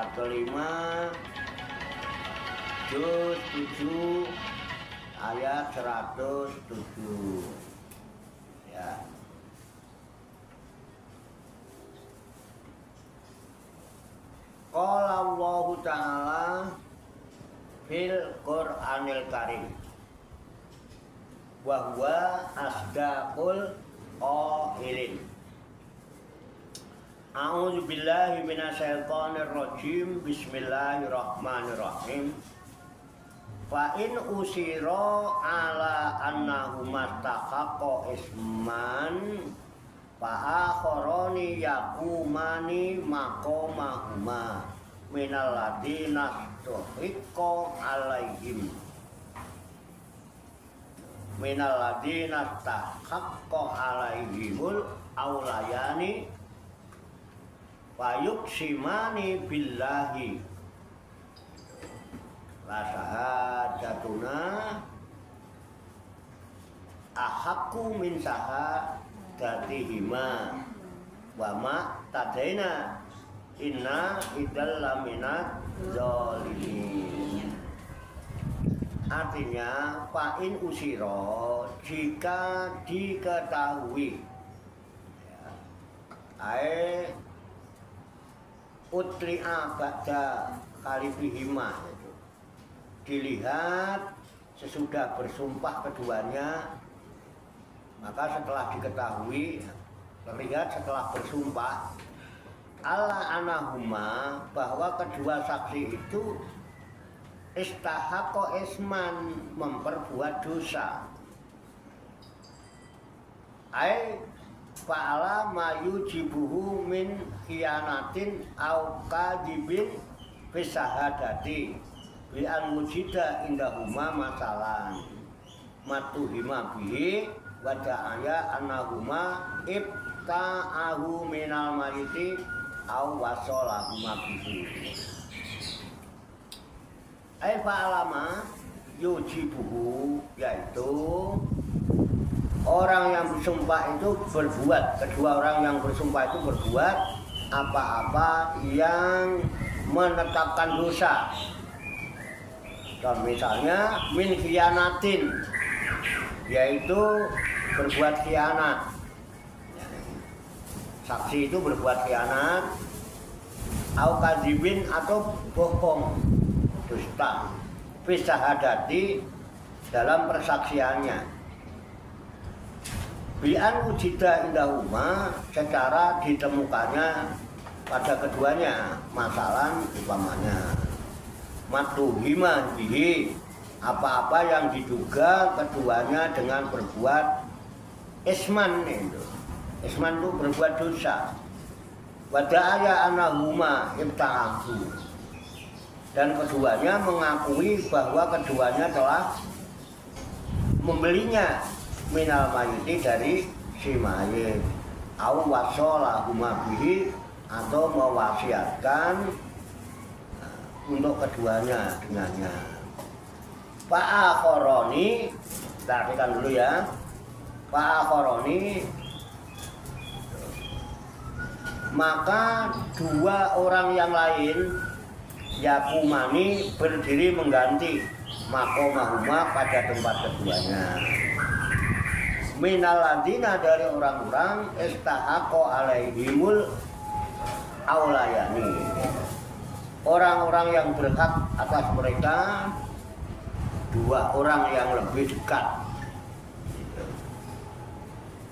surat kelima, juz 7 ayat 107. Ya. Qala Allah Ta'ala fil Qur'anil Karim wa huwa asdaqul qailin. A'udzu billahi minasyaitonir rajim. Bismillahirrahmanirrahim. Fa in usira ala annahu mastaqaqqa isman fa akharani yaqumani maqamahuma minal ladina tuhiqqa alaihim minal ladina tahaqqa alaihimul aulayani wa yuqsimani billahi la syahadatuna ahaqqu min syahadatihima wa ma tadaina inna idzal laminaz zalimin. Artinya fa'in usiro, jika diketahui ya, utli'a ba'da khalifihima, dilihat sesudah bersumpah keduanya, maka setelah diketahui, terlihat setelah bersumpah ala anahuma, bahwa kedua saksi itu istahaqqa isman, memperbuat dosa, ai fa'ala ma yujibuhu min khiyanatin au kadibin fi syahadati bi an wujida indahuma masalan matuhima bihi wa da'aya annahuma ibta'ahu minal mayiti au wasolahuma bihi. Fa'alama yujibuhu, yaitu orang yang bersumpah itu berbuat, kedua orang yang bersumpah itu berbuat apa-apa yang menetapkan dosa. Dan misalnya min khiyanatin, yaitu berbuat khianat. Saksi itu berbuat khianat, au kadzibin, atau bohong, dusta, fi syahadati, dalam persaksiannya, bi'an wujida indahuma, secara ditemukannya pada keduanya masalan, umpamanya matuhima bihi, apa-apa yang diduga keduanya dengan berbuat isman itu. Isman itu berbuat dosa. Wada'aya anahuma ibta'ahu, dan keduanya mengakui bahwa keduanya telah membelinya minal mayiti, dari si mayit, au wasolahuma bihi, atau mewasiatkan untuk keduanya dengannya. Fa'akhoroni, kita artikan dulu ya. Fa'akhoroni, maka dua orang yang lain yakumani, berdiri mengganti maqamahuma, pada tempat keduanya, minal ladina, dari orang-orang istahaqqa alaihimul aulayani, orang-orang yang berhak atas mereka, dua orang yang lebih dekat.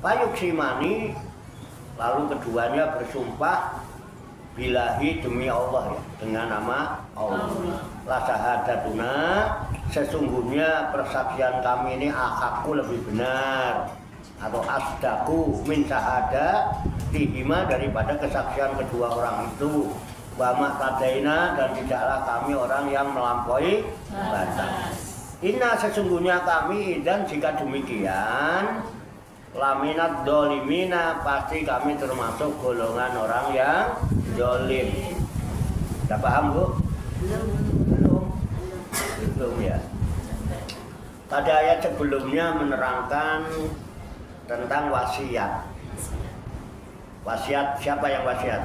Fayuqsimani, lalu keduanya bersumpah billahi, demi Allah, ya, dengan nama Allah. La syahadatuna, sesungguhnya persaksian kami ini ahaqqu, lebih benar, atau asdaqu min syahadatihima, daripada kesaksian kedua orang itu. Wa ma tadaina, dan tidaklah kami orang yang melampaui batas. Inna, sesungguhnya kami, dan jika demikian, laminat dolimina, pasti kami termasuk golongan orang yang dolim. Sudah paham, Bu? Belum ya. Pada ayat sebelumnya menerangkan tentang wasiat. Wasiat, siapa yang wasiat?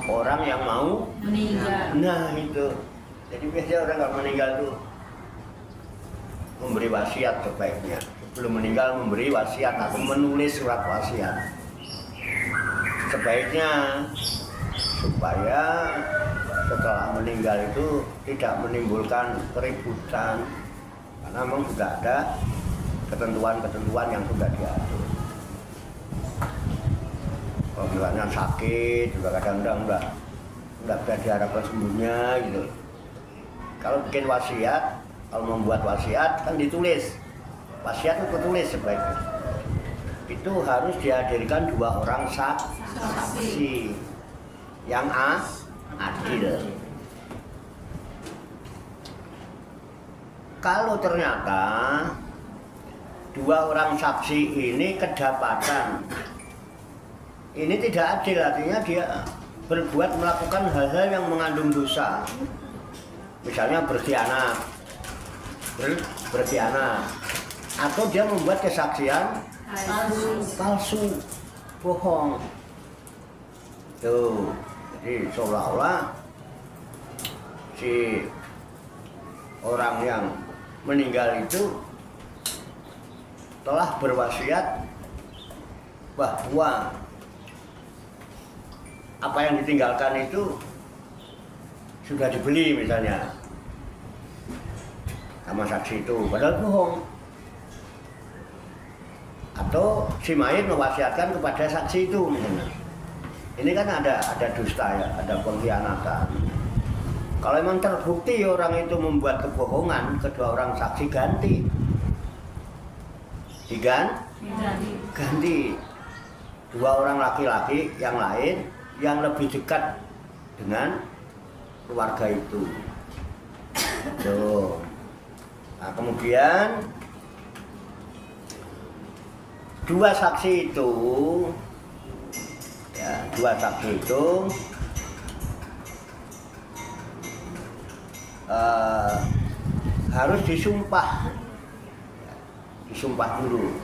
orang yang mau meninggal. Nah itu, jadi biasanya orang kalau meninggal itu memberi wasiat sebaiknya. Sebelum meninggal memberi wasiat atau menulis surat wasiat. Sebaiknya supaya setelah meninggal itu tidak menimbulkan keributan, karena memang sudah ada ketentuan-ketentuan yang sudah diatur. Kalau misalnya sakit juga kadang-kadang udah bisa diharapkan sembuhnya gitu. Kalau bikin wasiat, kalau membuat wasiat kan ditulis. Wasiat itu tulis sebaiknya. Itu harus dihadirkan 2 orang saksi yang adil. Kalau ternyata 2 orang saksi ini kedapatan, ini tidak adil, artinya dia melakukan hal-hal yang mengandung dosa. Misalnya berkhianat, atau dia membuat kesaksian palsu, bohong. Tuh, jadi seolah-olah si orang yang meninggal itu telah berwasiat bahwa apa yang ditinggalkan itu sudah dibeli misalnya sama saksi itu, padahal bohong. Atau si mayit mewasiatkan kepada saksi itu misalnya. Ini kan ada dusta ya, ada pengkhianatan. Kalau memang terbukti orang itu membuat kebohongan, kedua orang saksi ganti. Ganti 2 orang laki-laki yang lain yang lebih dekat dengan keluarga itu. Tuh. Nah, kemudian 2 saksi itu, ya, 2 saksi itu harus disumpah dulu.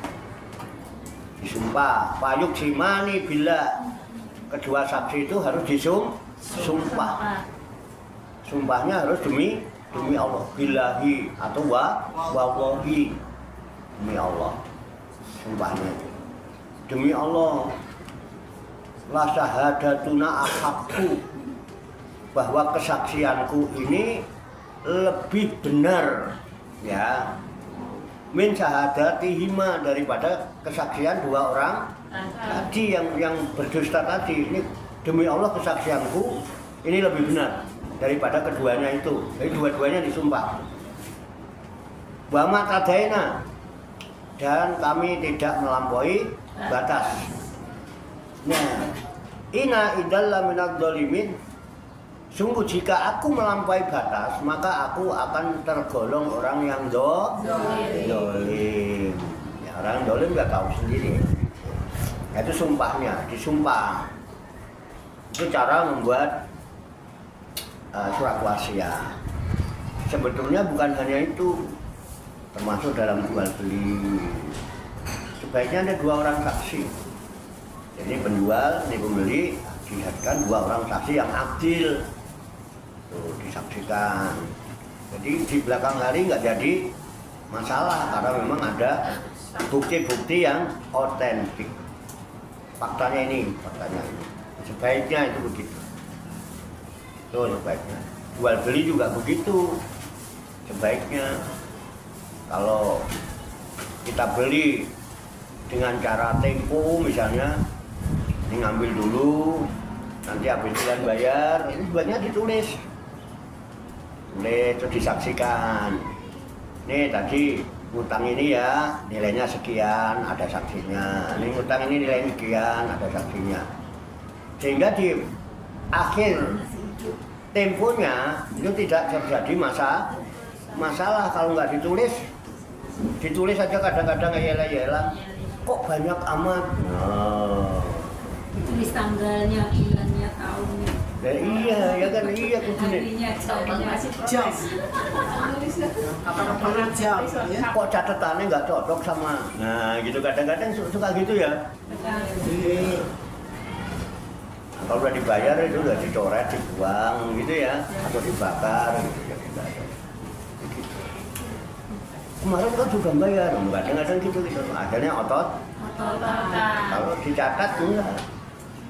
Disumpah, payuk simani bila kedua saksi itu harus disumpah. Sumpahnya harus demi Allah, billahi atau wallahi, demi Allah. Sumpahnya demi Allah, la syahadatuna ahaqqu, bahwa kesaksianku ini lebih benar, ya, min syahadatihima, daripada kesaksian 2 orang tadi yang berdusta tadi. Ini demi Allah kesaksianku ini lebih benar daripada keduanya itu. Jadi dua-duanya disumpah. Wa ma tadaina, dan kami tidak melampaui batas. Nah, ina idalla minadz zalimin, sungguh jika aku melampaui batas, maka aku akan tergolong orang yang zalim. Ya, orang zalim nggak tahu sendiri. Itu sumpahnya, disumpah. Itu cara membuat surat wasiat. Sebetulnya bukan hanya itu, termasuk dalam jual beli. Sebaiknya ada 2 orang saksi. Jadi penjual, ini pembeli, dihadirkan 2 orang saksi yang adil. Tuh, disaksikan. Jadi di belakang hari nggak jadi masalah, karena memang ada bukti-bukti yang otentik. Faktanya ini. Sebaiknya itu begitu. Itu sebaiknya. Jual beli juga begitu. Sebaiknya kalau kita beli dengan cara tempo misalnya, ini ngambil dulu, nanti habis bulan bayar, ini sebaiknya ditulis. Tulis, terus disaksikan. Nih tadi utang ini ya nilainya sekian, ada saksinya. Ini utang ini nilainya sekian, ada saksinya. Sehingga di akhir temponya itu tidak terjadi masalah. Kalau nggak ditulis aja kadang-kadang yela-yela, kok banyak amat. Tulis tanggalnya, bulannya, tahunnya. Ya iya, ya kan iya Harinya, jam. Kapan jam? Kok catatannya nggak cocok sama. Nah gitu kadang-kadang suka gitu ya. Kalau udah dibayar itu udah dicoret, dibuang gitu ya, atau dibakar gitu ya. Kemarin kan juga bayar, kadang-kadang gitu. Akhirnya otot. Kalau dicatat enggak.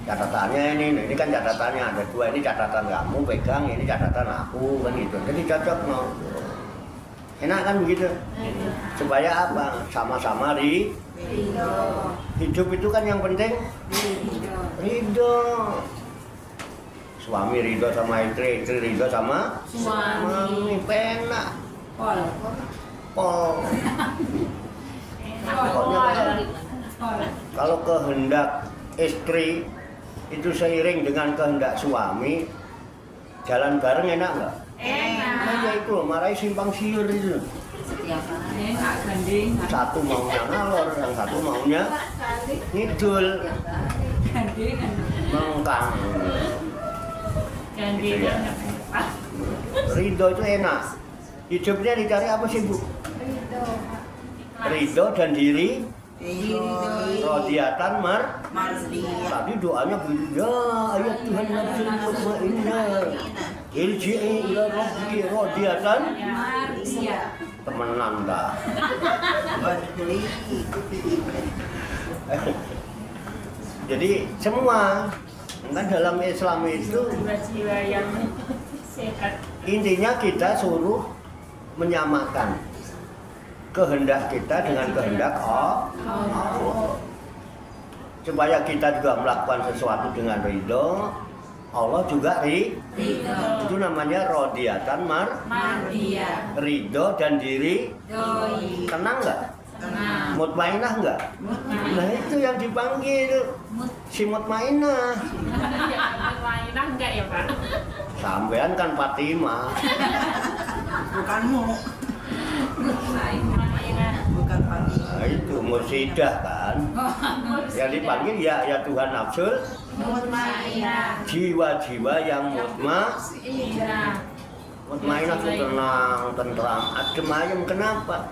Catatannya ini kan catatannya ada 2, ini catatan kamu pegang, ini catatan aku kan gitu. Jadi cocok mau. Enak kan begitu? Supaya apa? Sama-sama hidup itu kan yang penting ridho. Suami ridho sama istri ridho sama suami. Penak. Pol. Kalau kehendak istri itu seiring dengan kehendak suami, jalan bareng enak nggak? Enak. Ya itu loh, marahi simpang siur itu. Enak gandeng. Satu maunya ngalor, yang satu maunya ngidul. Mengkang. Gitu ya. Ridho itu enak. Hidupnya dicari apa sih Bu? Ridho dan diri. Rodiatan mardiah. Tadi doanya begini, ya ayat Tuhan nafsul mutmainnah. Irji'i ila rabbiki rodiatan mardiah. Temenan dah. Jadi semua kan dalam Islam itu jiwa yang sehat. Intinya kita suruh menyamakan kehendak kita dengan kehendak Allah. Supaya kita juga melakukan sesuatu dengan ridho, Allah juga ridho. Itu namanya rodiatan mardiah. Ridho dan diri tenang nggak? Tenang. Mutmainah nggak? Nah itu yang dipanggil si mutmainah. Mutmainah enggak ya Pak? Sampean kan Fatimah. Bukanmu. Bukan Fatimah. Nah, itu mursidah kan. Yang dipanggil ya Tuhan nafsul Mutmainah. jiwa-jiwa yang mutmainah itu tenang, tentram, adem ayem. Kenapa?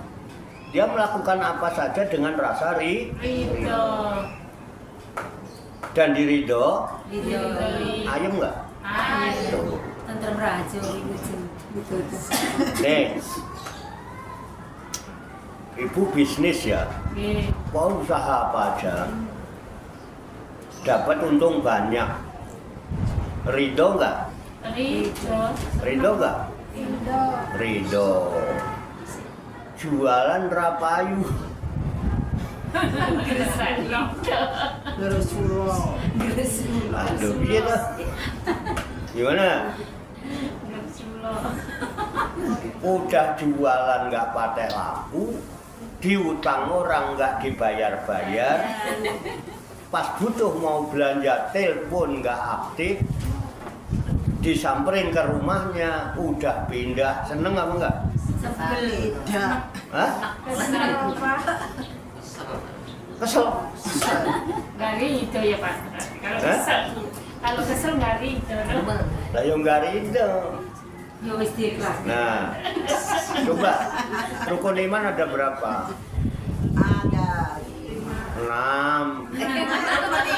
Dia melakukan apa saja dengan rasa ridho. Dan diridho, ayem nggak? Ayo. Tentrem rajo itu. Nih, ibu bisnis ya, mau usaha apa aja, dapat untung banyak. Ridho nggak? Ridho nggak? Ridho. Jualan rapayu. Aduh, iya dah. Gimana? Udah jualan nggak pakai laku, diutang orang nggak dibayar-bayar, pas butuh mau belanja telepon nggak aktif, disamperin ke rumahnya, udah pindah, seneng apa enggak? Tidak. Hah? Kesel? Nggak ridho ya Pak. Kalau kesel nggak ridho. Lah yang nggak ridho. Ya wis diikhlas. Nah, coba rukun iman ada berapa? Ada 6. Iman. Rukun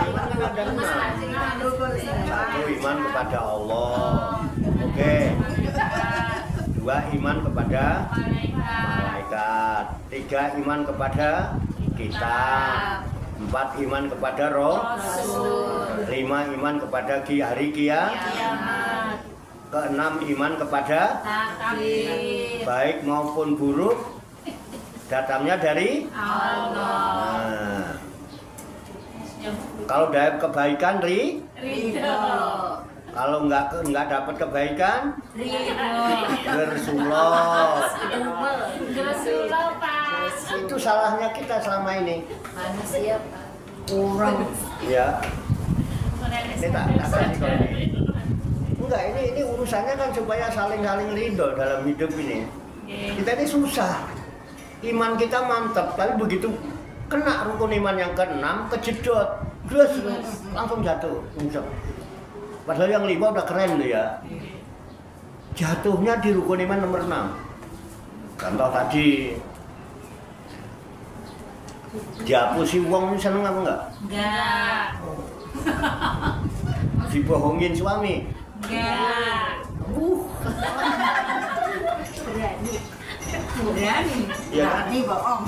iman kan ada 6. 1 iman kepada Allah. Oke. 2 iman kepada malaikat. 3 iman kepada kitab. 4 iman kepada roh. 5 iman kepada hari kiamat. Ke-6 iman kepada Takdir. baik maupun buruk datangnya dari Allah. Nah, kalau dapat kebaikan Ridho. kalau nggak dapat kebaikan Ridho. bersulok. Rasulullah Pak. Itu salahnya kita selama ini. Manusia Pak. Kurang ya. Ini tak kasih kalau ini. Enggak, ini urusannya kan supaya saling-saling ridho dalam hidup ini. Kita ini susah. Iman kita mantap, tapi begitu kena rukun iman yang ke-6 kejedot, terus langsung jatuh. Padahal yang 5 udah keren tuh ya. Jatuhnya di rukun iman nomor 6. Contoh tadi Dihapusi wong seneng apa enggak? Enggak. Dibohongin suami? Enggak. Berani. Berani. Ya, Berani bohong.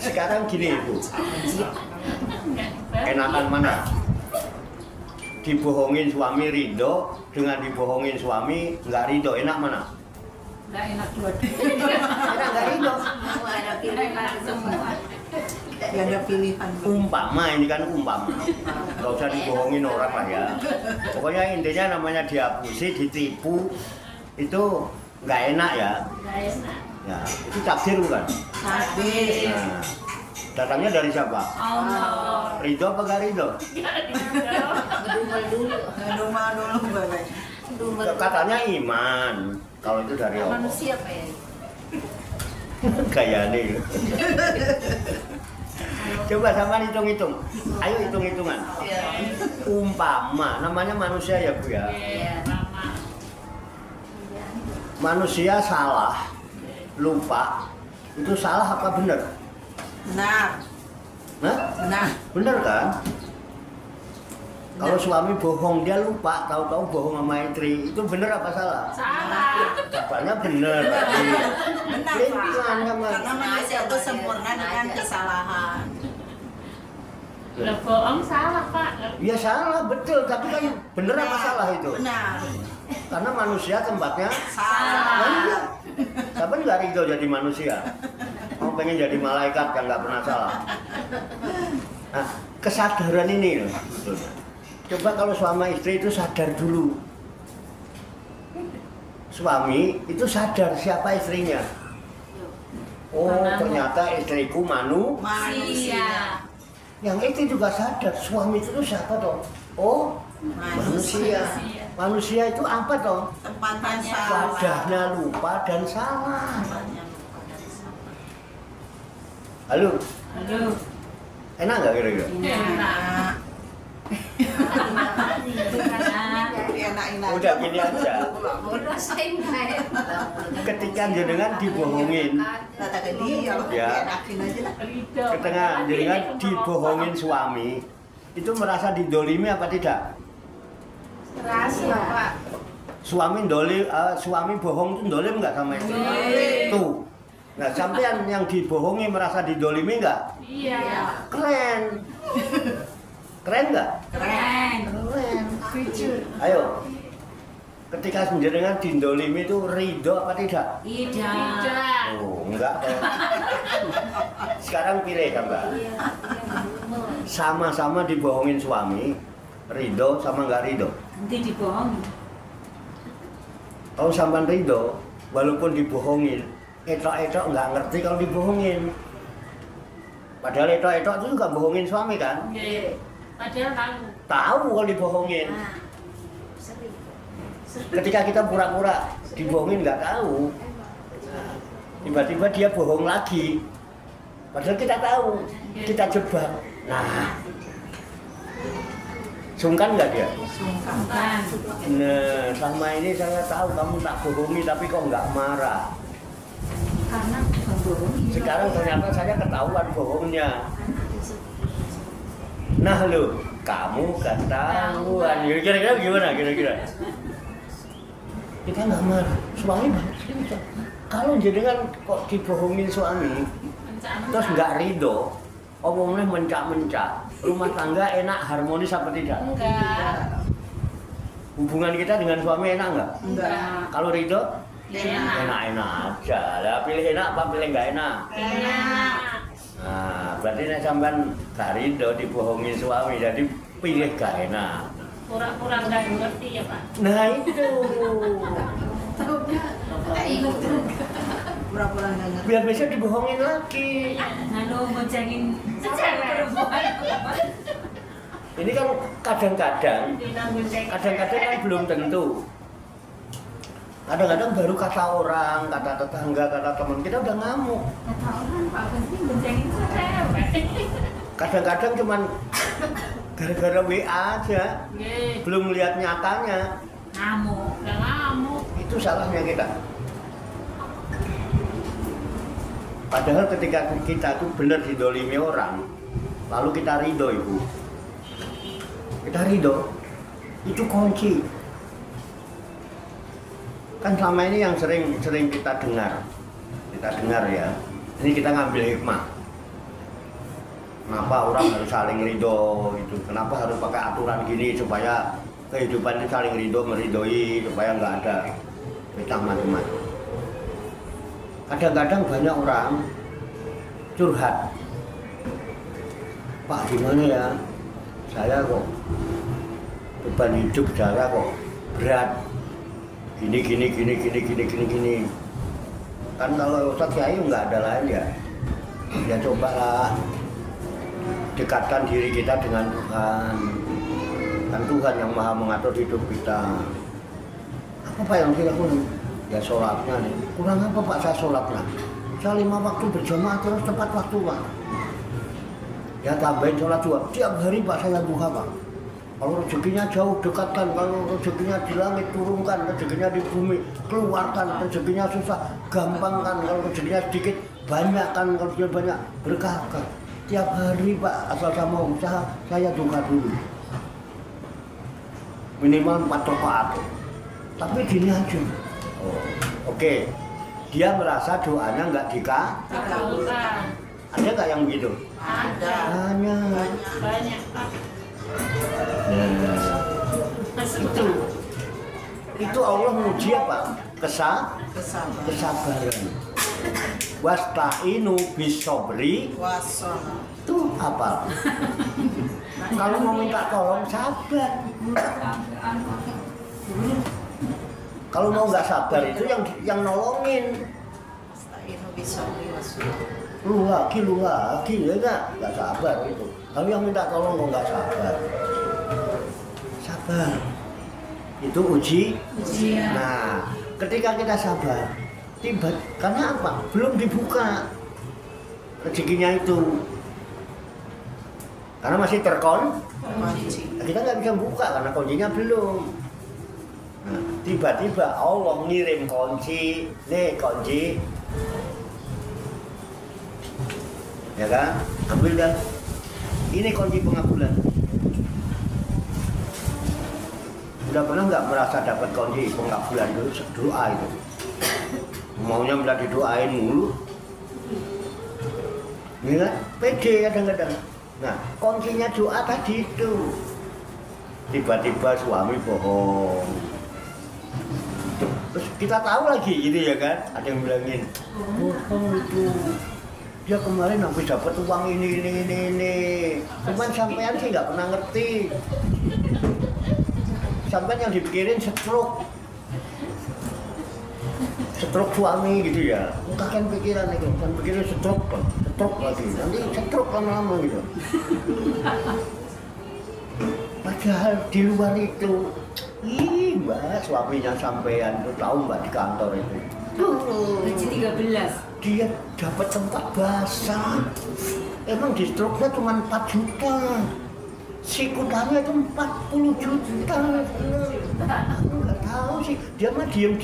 sekarang gini Ibu. Enakan mana? Dibohongin suami ridho dengan dibohongin suami nggak ridho, enak mana? Enggak enak dua-dua. Enak nggak ridho. Semua ada pilihan semua. Ya ada pilihan. Umpama, ini kan umpama. Nggak usah dibohongin orang lah ya. Pokoknya intinya namanya dihapusi, ditipu, itu nggak enak ya. Nggak enak. Ya, itu takdir bukan? Takdir. Nah, datangnya dari siapa? Allah. Ridho apa nggak ridho? Ngedumel dulu. Rumah dulu Bapak. Ngedumel. Katanya iman. Kalau itu dari Allah. Manusia apa ya? Gaya nih. Coba sama hitung-hitung. Ayo hitung-hitungan. Umpama, namanya manusia ya Bu ya. Iya. Mama. Manusia salah, lupa. Itu salah apa benar? Benar. Hah? Benar. Benar kan? Kalau suami bohong, dia lupa, tahu-tahu bohong sama istri, itu benar apa salah? Salah. Jawabannya benar. Benar Pelan-pelan Pak. sama. Karena manusia itu sempurna dengan kesalahan. Lah bohong salah, Pak. Ya salah, betul. Tapi kan benar apa salah itu? Benar. Karena manusia tempatnya Salah. Nah, iya. Siapa nggak ridho jadi manusia? Mau pengen jadi malaikat yang nggak pernah salah. Nah, kesadaran ini loh. Coba kalau suami istri itu sadar dulu. Suami itu sadar siapa istrinya. Oh, ternyata istriku Manusia. Yang itu juga sadar suami itu siapa dong? Oh, manusia. Manusia itu apa dong? Tempatnya salah. Wadahnya lupa dan salah. Halo, Aduh. enak nggak kira-kira? Enak. Enak-enak. Udah gini aja. Rasain nggak enak. Ketika jenengan dibohongin, Kata ke dia, Ya. enakin aja lah. Ridho. ketika jenengan dibohongin suami, itu merasa didolimi apa tidak? Rahasia, Pak. Suami suami bohong itu dolim nggak sama istri? Dolim. Tuh. Nah, sampean yang dibohongi merasa didolimi nggak? Iya. Keren. Keren nggak? Keren. Keren. Jujur. Ayo. Ketika jenengan didolimi itu ridho apa tidak? Tidak. Tidak. Oh, enggak. Sekarang pilih Mbak. Sama-sama dibohongin suami, ridho sama nggak ridho? Nanti dibohongi. Kalau sampean ridho, walaupun dibohongin, etok-etok nggak ngerti kalau dibohongin. Padahal etok-etok itu juga bohongin suami kan? Iya. Padahal tahu. Tahu kalau dibohongin. Ketika kita pura-pura dibohongin nggak tahu, tiba-tiba dia bohong lagi. Padahal kita tahu, kita jebak. Nah, sungkan nggak dia? Bukan. Nah, sama ini saya tahu kamu tak bohongi tapi kok nggak marah. Karena bukan bohongi. Sekarang ternyata saya ketahuan bohongnya. Nah lo, kamu ketahuan. Kira-kira gimana? Kira-kira? Kita nggak marah. Suami banyak cerita. Kalau jenengan kok dibohongin suami, terus nggak ridho, omongnya mencak-mencak, rumah tangga enak, harmonis apa tidak? Enggak. Hubungan kita dengan suami enak nggak? Enggak. Kalau ridho, Enak. enak-enak aja. Lah pilih enak apa pilih nggak enak? Enak. Nah, berarti nek sampean gak ridho dibohongin suami, jadi pilih gak enak. Pura-pura nggak ngerti ya, Pak. Nah itu, Pura-pura nggak ngerti. biar besok dibohongin lagi. Lalu ngejengin Cewek. perempuan. Ini kan kadang-kadang Dinanggung kan belum tentu. Kadang-kadang baru kata orang, kata tetangga, kata teman kita udah ngamuk. Kata orang Pak Gusti ngejengin cewek. Kadang-kadang cuman gara-gara WA aja, Nggih. belum lihat nyatanya. Ngamuk. Nggak ngamuk. Itu salahnya kita. Padahal ketika kita itu benar didolimi orang, lalu kita ridho ibu, kita ridho, itu kunci. Kan selama ini yang sering kita dengar ya. Ini kita ngambil hikmah. Kenapa orang harus saling ridho itu? Kenapa harus pakai aturan gini supaya kehidupan ini saling ridho meridhoi, supaya nggak ada fitnah macam-macam. Kadang-kadang banyak orang curhat, Pak gimana ya? Saya kok beban hidup saya kok berat. Gini. Kan kalau Ustaz Kiai nggak ada lain ya. Ya cobalah dekatkan diri kita dengan Tuhan. Kan Tuhan yang maha mengatur hidup kita. Apa Pak yang saya lakukan? Ya sholatnya nih. Kurang apa Pak saya sholatnya? Saya 5 waktu berjamaah terus tepat waktu Pak. Ya tambahin sholat 2. Tiap hari Pak saya duha Pak. Kalau rezekinya jauh dekatkan, kalau rezekinya di langit turunkan, rezekinya di bumi keluarkan, rezekinya susah gampangkan, kalau rezekinya sedikit banyakkan, kalau rezekinya banyak berkahkan. Tiap hari Pak asal saya mau usaha saya duha dulu. Minimal 4 rakaat. Tapi gini aja. Oke. Dia merasa doanya nggak dikabulkan. Ada nggak yang begitu? Ada. Banyak Pak. Itu Allah muji apa? Kesabaran. Wasta'inu bisobri. Tuh apa? Kalau mau minta tolong sabar. Kalau mau nggak sabar itu yang nolongin. Lu lagi ya nggak sabar itu. Kalau yang minta tolong kok nggak sabar. Sabar itu ujian. Nah, ketika kita sabar, karena apa? Belum dibuka rezekinya itu, karena masih terkunci. Kita nggak bisa buka karena kuncinya belum. Nah, tiba-tiba Allah ngirim kunci, nih kunci, ya kan? Ambil dah. Ini kunci pengabulan. Udah pernah nggak merasa dapat kunci pengabulan dulu doa itu? Maunya minta didoain mulu. Ini kan pede kadang-kadang. Nah, kuncinya doa tadi itu. Tiba-tiba suami bohong. Terus kita tahu lagi gitu ya kan? Ada yang bilangin bohong itu. Dia kemarin habis dapat uang ini. Cuman sampean sih nggak pernah ngerti. Sampean yang dipikirin stroke suami gitu ya. Bukan pikiran itu, bukan pikirin stroke lagi. Nanti stroke lama-lama gitu. Padahal di luar itu, mbak suaminya sampean tuh tahu mbak di kantor itu. Gaji 13. Dia dapat tempat basah. Emang di stroke-nya cuma 4 juta. Sikutannya itu 40 juta. Aku nggak tahu sih. Dia mah diem.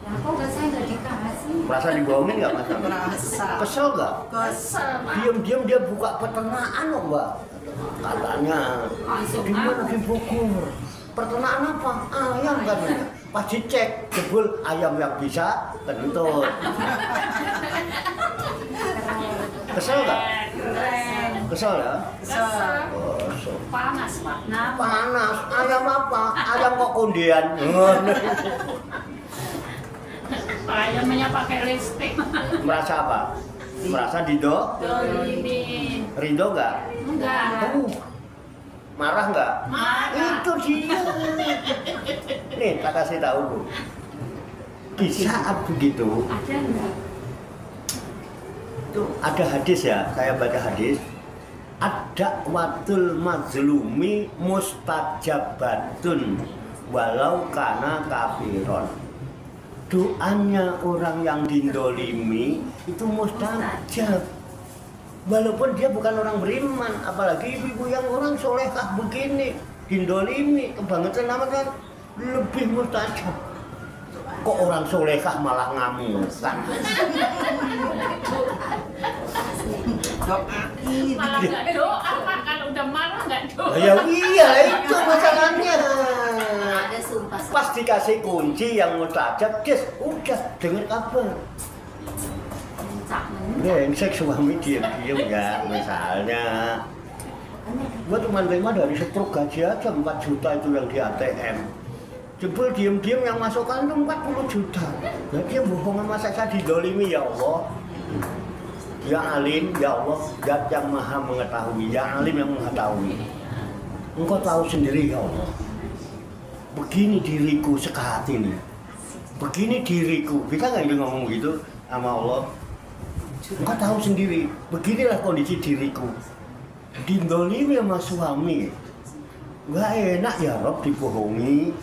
Nah, kok saya nggak dikasih? Merasa dibohongin nggak Mas? Merasa. Kesel nggak? Kesel Pak. Diem dia buka peternakan loh mbak. Katanya. Di mana di Bogor? Peternakan apa? Ayam katanya. Pas dicek, jebul ayam yang bisa kentut. Kesel nggak? Kesel ya? Kesel. Oh, Panas Pak. Nah, panas. Ayam apa? Ayam kok kondian. Ayamnya pakai lipstick. Merasa apa? Merasa Dolimin. Ridho nggak? Enggak. Marah nggak? Marah. Itu dia. Nih, tak kasih tahu Bu. Di saat begitu, ada nggak? itu ada hadis ya, saya baca hadis. Ada watul mazlumi mustajabatun walau kana kafiron. Doanya orang yang dindolimi itu mustajab. Walaupun dia bukan orang beriman, apalagi ibu-ibu yang orang solehah begini, dindolimi, kebangetan amat kan lebih mustajab. Kok orang solehah malah ngamukan? Malah nggak doa Pak, kalau udah marah nggak doa. Ya iya, itu masalahnya. Ada sumpah. Pas dikasih kunci yang mustajab, des, udah dengar kabar. Brengsek suami diam-diam ya, misalnya. Gua cuma terima dari setruk gaji aja 4 juta itu yang di ATM. Jebul diam-diam yang masukkan itu 40 juta. Nah dia bohong sama saya didolimi ya Allah. Ya Alim, ya Allah, Zat yang maha mengetahui, ya Alim yang mengetahui. Engkau tahu sendiri ya Allah. Begini diriku sekat ini. Begini diriku. Bisa nggak dia ngomong gitu sama Allah? Engkau tahu sendiri, beginilah kondisi diriku. Didolimi sama suami. Nggak enak ya Rob dibohongi.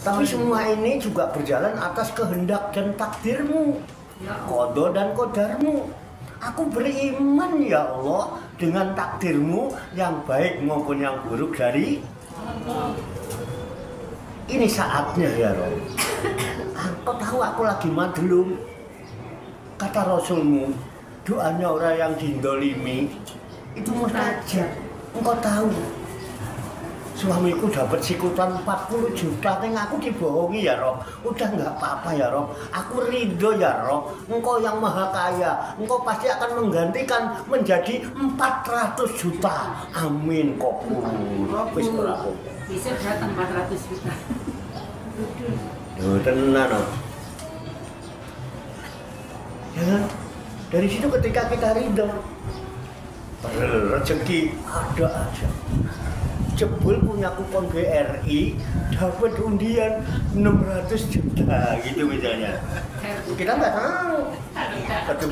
Tapi semua ini juga berjalan atas kehendak dan takdirmu. Qada dan qadarmu. Aku beriman ya Allah dengan takdirmu yang baik maupun yang buruk dari ini saatnya ya Rob. Engkau tahu aku lagi madlum. Kata Rasulmu, doanya orang yang dindolimi itu mustajab. Engkau tahu suamiku dapat sikutan 40 juta, yang aku dibohongi ya Rob. Udah nggak apa-apa ya Rob, aku ridho ya Rob. Engkau yang maha kaya, engkau pasti akan menggantikan menjadi 400 juta. Amin kopul. Wis berapa? Bisa berapa 400 juta? Tenan Rob. Ya, dari situ ketika kita ridho, rezeki ada aja. Jebul punya kupon BRI dapat undian 600 juta gitu misalnya. Kita nggak tahu.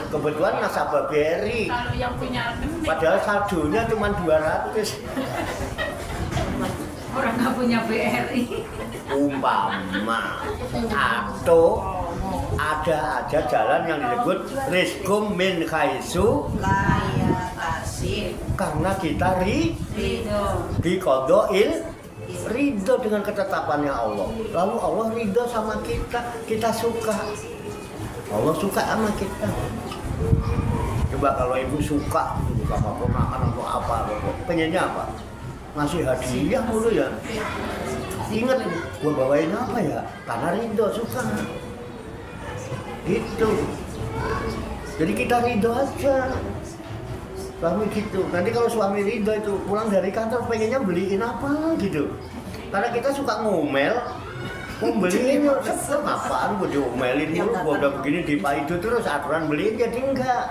Kebetulan nasabah BRI. Kalau yang punya benih, Padahal saldonya cuma 200. Orang nggak punya BRI. Umpama atau ada aja jalan yang disebut rizkum min khaisu karena kita di qada'il ridho dengan ketetapannya Allah. Lalu Allah ridho sama kita, kita suka. Allah suka sama kita. Coba kalau ibu suka sama ponakan atau apa, pengennya apa? Ngasih hadiah mulu ya. Ingat, gua bawain apa ya? Karena ridho, suka. Itu. Jadi kita ridho aja. Suami gitu. Nanti kalau suami ridho itu pulang dari kantor pengennya beliin apa gitu. Karena kita suka ngomel. Beliin sebelum apaan gua diomelin mulu, gua udah begini dipaidu terus aturan beliin jadi enggak.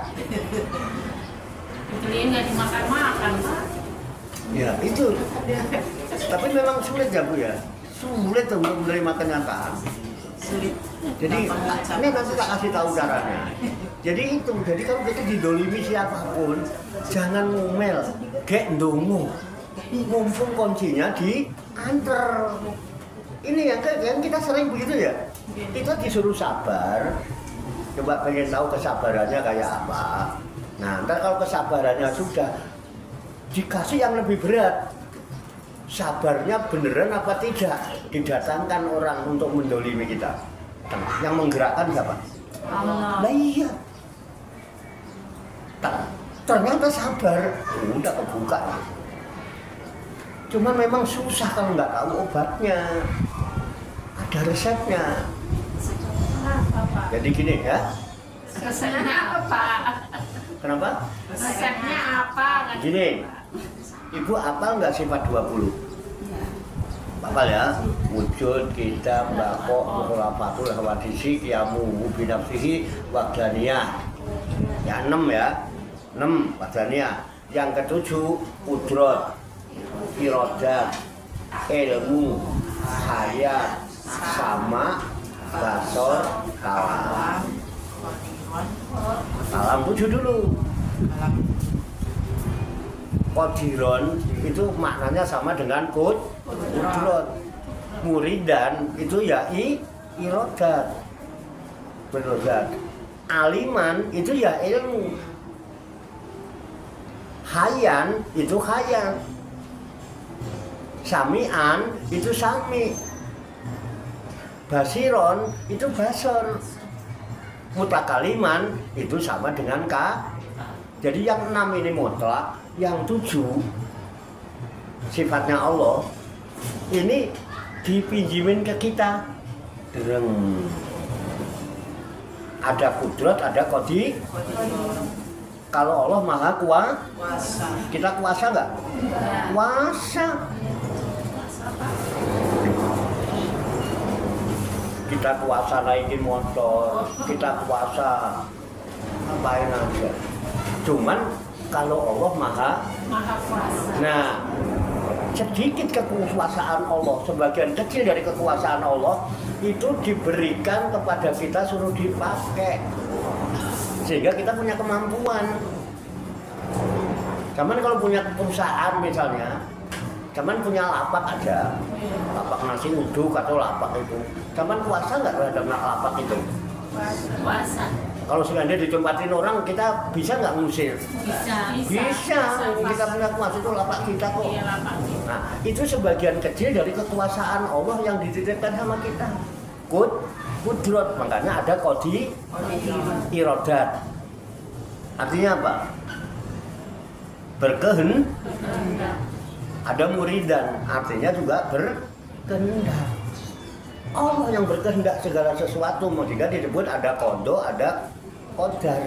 beliin nggak dimakan-makan Pak. Ya itu. Tapi memang sulit ya Bu ya. Sulit untuk menerima kenyataan. Sulit. Jadi ini nanti tak kasih tahu caranya. Jadi itu, jadi kalau kita didolimi siapapun, jangan ngomel, gek ndongo. Mumpung kuncinya diantar. Ini yang kita sering begitu ya. Kita disuruh sabar. Coba pengen tahu kesabarannya kayak apa. Nah, ntar kalau kesabarannya sudah dikasih yang lebih berat. Sabarnya beneran apa tidak? Didatangkan orang untuk mendolimi kita. Yang menggerakkan siapa? Allah. Nah iya. Ternyata sabar, udah kebuka. Cuma memang susah kalau nggak tahu obatnya. Ada resepnya. Kenapa Pak? Jadi gini ya. Resepnya apa? Kenapa? Resepnya apa? Nggak Gini. Ibu apal nggak sifat 20? Apal ya. Wujud, kita, bako, mukhlafatul, hawadisi, kiamu, binafsihi, waqdaniyah. Ya 6 ya. 6 waqdaniyah. Yang ketujuh kudrot, irodat, ilmu, hayat, sama, basor, kalam. Kalam 7 dulu. Qadiron itu maknanya sama dengan kudrot. Muridan itu ya irodat. Berodat. Aliman itu ya ilmu. Hayan itu hayan. Sami'an itu sami. Basiron itu basor. Mutlakaliman itu sama dengan ka. Jadi yang 6 ini mutlak, yang 7 sifatnya Allah ini dipinjemin ke kita. Ada kudrat, ada kodi. Kalau Allah maha kuasa, kita kuasa nggak? Kuasa. Kita kuasa naikin motor, kita kuasa ngapain aja. Cuman kalau Allah maha kuasa. Nah, sedikit kekuasaan Allah, sebagian kecil dari kekuasaan Allah itu diberikan kepada kita, suruh dipakai sehingga kita punya kemampuan. Cuman kalau punya perusahaan misalnya, cuman punya lapak aja, lapak nasi uduk atau lapak itu, cuman kuasa nggak terhadap lapak itu? Kuasa. Kalau seandainya ditempatin orang, kita bisa nggak ngusir? Bisa. Kita punya kuasa, itu lapak kita kok. Iya, lapak kita. Nah, itu sebagian kecil dari kekuasaan Allah yang dititipkan sama kita. Kudrat, makanya ada kodi irodat. Artinya apa? Berkehendak. Ada muridan, artinya juga berkehendak. Allah yang berkehendak segala sesuatu, jika disebut ada kodo, ada qadar.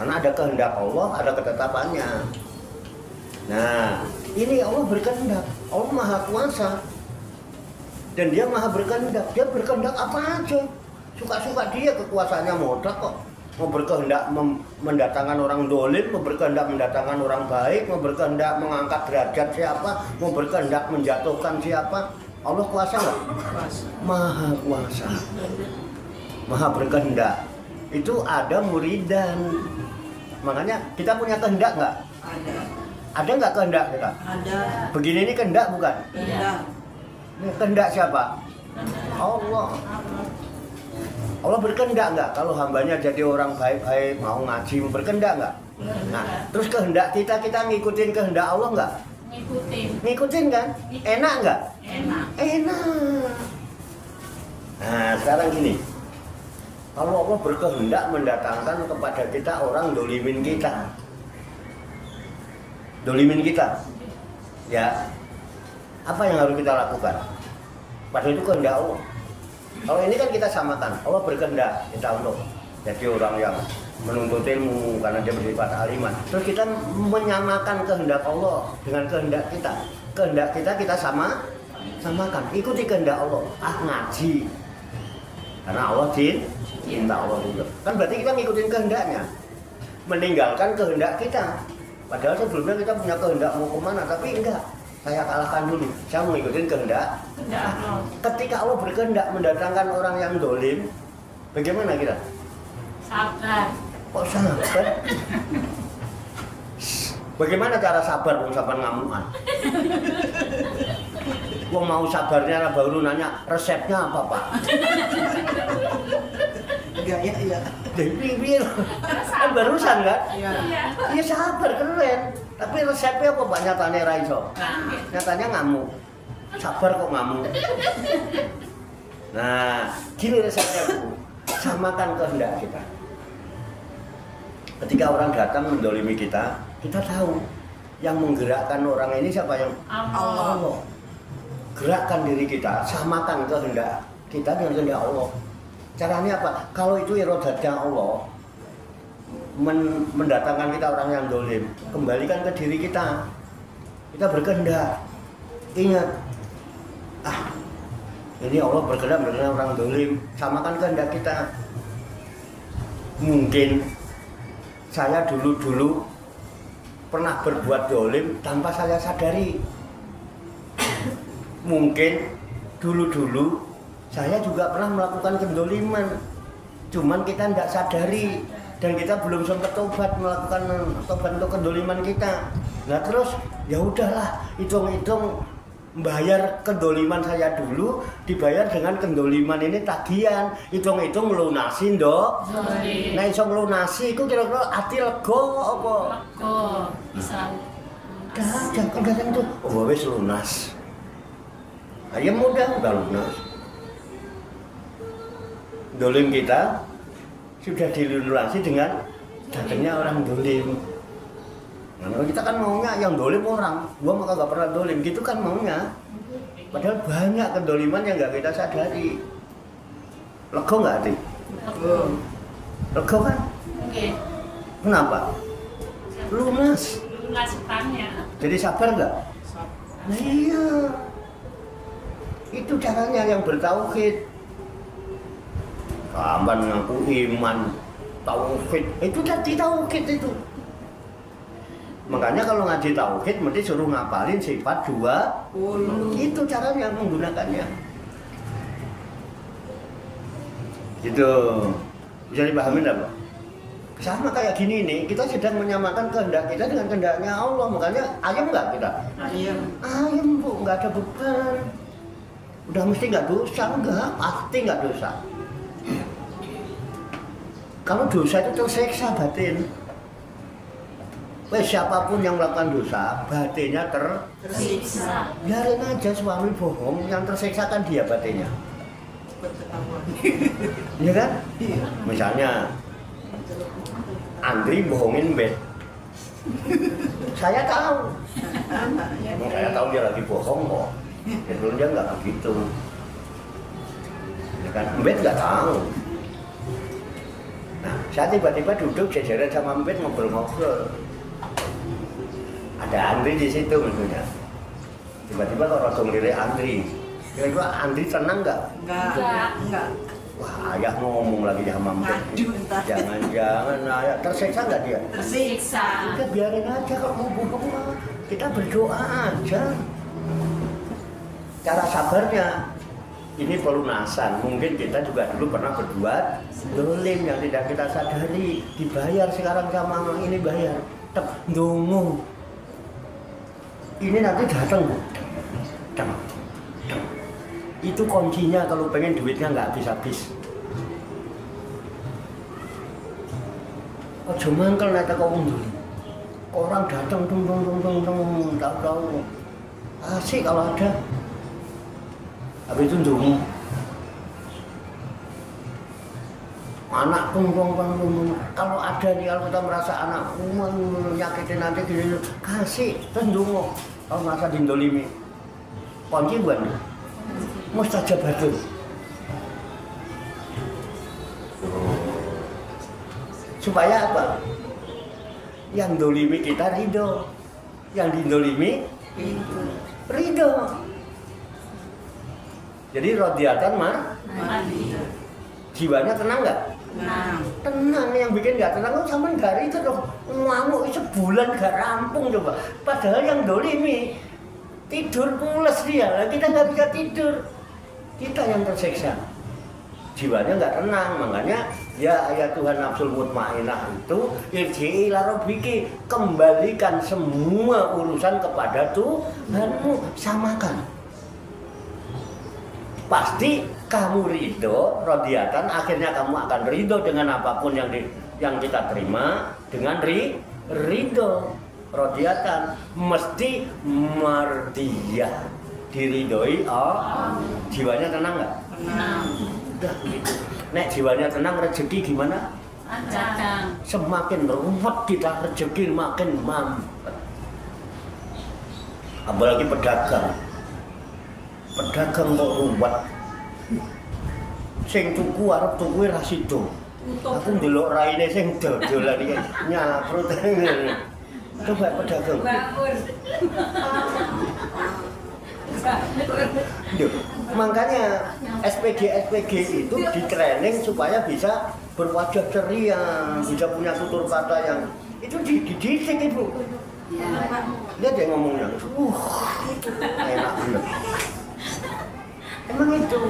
Karena ada kehendak Allah, ada ketetapannya. Nah, ini Allah berkehendak. Allah maha kuasa. Dan dia maha berkehendak. Dia berkehendak apa aja. Suka-suka dia, kekuasaannya mutlak kok. Mau berkehendak mendatangkan orang dolim, mau berkehendak mendatangkan orang baik, mau berkehendak mengangkat derajat siapa, mau berkehendak menjatuhkan siapa. Allah kuasa nggak? Maha kuasa. Maha berkehendak. Itu ada muridan. Makanya kita punya kehendak nggak? Ada. Ada nggak kehendak kita? Ada. Begini ini kehendak bukan? Ada. Kehendak siapa? Allah. Allah berkehendak nggak? Kalau hambanya jadi orang baik-baik, mau ngaji, berkehendak nggak? Nah, terus kehendak kita ngikutin kehendak Allah nggak? Ngikutin kan? Enak nggak? Enak. Nah, sekarang gini. Kalau Allah berkehendak mendatangkan kepada kita orang dolimin kita. Dolimin kita. Ya. Apa yang harus kita lakukan? Padahal itu kehendak Allah. Kalau ini kan kita samakan, Allah berkehendak kita untuk jadi orang yang menuntut ilmu karena dia bersifat aliman. Terus kita menyamakan kehendak Allah dengan kehendak kita. Kehendak kita samakan. Ikuti kehendak Allah. Ngaji. Karena Allah cinta Allah juga. Kan berarti kita ngikutin kehendaknya. Meninggalkan kehendak kita. Padahal sebelumnya kita punya kehendak mau kemana, tapi enggak. Saya kalahkan dulu, saya mengikuti kehendak. Ketika Allah berkehendak mendatangkan orang yang dolim, bagaimana kita? Sabar. Kok sabar? Bagaimana cara sabar? Sabar ngamuan. Wong mau sabarnya baru nanya resepnya apa Pak? Iya. Dipikir. Kan barusan kan? Iya. Iya sabar keren. Tapi resepnya apa Pak? Nyatanya raiso. Nyatanya ngamuk. Sabar kok ngamuk. Nah, gini resepnya Bu. Samakan kehendak kita. Ketika orang datang mendolimi kita, kita tahu yang menggerakkan orang ini siapa? Yang Allah. Gerakkan diri kita, samakan kehendak kita dengan kehendak Allah. Caranya apa? Kalau itu irodatnya Allah, mendatangkan kita orang yang dolim, kembalikan ke diri kita. Kita berkehendak. Ingat, ini Allah berkehendak mendatangkan orang dolim, samakan kehendak kita. Mungkin saya dulu pernah berbuat dolim tanpa saya sadari. Mungkin dulu saya juga pernah melakukan kedoliman, cuman kita tidak sadari dan kita belum sempat tobat melakukan tobat untuk kedoliman kita. Nah terus ya udahlah, hitung-hitung bayar kedoliman saya dulu, dibayar dengan kedoliman ini tagihan, hitung-hitung melunasi ndok. Nah iso melunasi, itu kira-kira hati lego apa? Lego, bisa. Kadang tuh, wis lunas. Ya mudah udah lunas. dolim kita sudah dilunasi dengan datangnya orang dolim. Nah, kalau kita kan maunya yang dolim orang, gua maka gak pernah dolim, gitu kan maunya. Padahal banyak kedoliman yang gak kita sadari. Lego gak hati? Lego kan? Oke. Kenapa? Lunas. Lunas hutangnya. Jadi sabar gak? Nah iya. Itu caranya yang bertauhid. Kapan ngaku iman, tauhid, itu tadi tauhid itu. Makanya kalau ngaji tauhid mesti suruh ngapalin sifat 20. Itu caranya menggunakannya. Gitu. Bisa dipahami enggak, Pak? Sama kayak gini nih, kita sedang menyamakan kehendak kita dengan kehendaknya Allah. Makanya ayam enggak kita? Ayam. Ayam, Bu, enggak ada beban. Udah mesti enggak dosa, enggak, pasti enggak dosa. Kalau dosa itu tersiksa batin. Siapapun yang melakukan dosa, batinnya Tersiksa. biarin aja suami bohong, yang tersiksa kan dia batinnya. Iya kan? Misalnya Andri bohongin Bet. Saya tahu. Saya tahu dia lagi bohong kok. Sebelum dia nggak begitu. Ya kan? Bet nggak tahu. Nah, saya tiba-tiba duduk jajaran sama Bet ngobrol-ngobrol. Ada Andri di situ maksudnya. Tiba-tiba kok langsung lirik Andri. Kira-kira Andri tenang nggak? Enggak. Wah, ayah ngomong lagi sama Mbak. Jangan-jangan ayah tersiksa nggak dia? Tersiksa. Kita biarin aja kalau mau bohong mah. Kita berdoa aja. Cara sabarnya ini pelunasan. Mungkin kita juga dulu pernah berbuat dolim yang tidak kita sadari. Dibayar sekarang sama ini bayar. Tep, dungu. Ini nanti datang, Bu. Itu kuncinya kalau pengen duitnya nggak habis-habis. Ojo mangkel nek teko undur. Orang datang tung tahu-tahu. Asik kalau ada. Habis itu ndungu. Anak tung. Kalau ada nih, kalau kita merasa anak nyakitin nanti gini, kasih terus ndungu. Kalau merasa dindolimi. Kunci bukan? Mustajabatun. Supaya apa? Yang dolimi kita ridho, yang dindolimi ridho. Jadi rodiatan jiwanya tenang nggak? Tenang. Yang bikin nggak tenang itu sama dari itu dong. Ngamuk sebulan nggak rampung coba. Padahal yang dolimi tidur pules dia, kita nggak bisa tidur. Kita yang tersiksa, jiwanya nggak tenang. Makanya ya ayat Tuhan nafsul mutmainah itu irji'i ila rabbiki, kembalikan semua urusan kepada Tuhanmu, samakan. Pasti kamu ridho, rodiatan, akhirnya kamu akan ridho dengan apapun yang kita terima, dengan ridho. Rodiatan mesti mardiyah, diridhoi. Jiwanya tenang nggak? Tenang. Udah gitu. Nek jiwanya tenang, rezeki gimana? Datang. Semakin ruwet kita, rezeki makin mampet. Apalagi pedagang kok ruwet. Sing tuku arep tuku ra sido. Aku ndelok raine sing dodolan iki nyaprut. Coba pedagang. Duh, makanya SPG itu di training supaya bisa berwajah ceria, bisa punya tutur kata yang itu dididik Ibu. Lihat dia ngomongnya, enak bener. Emang itu,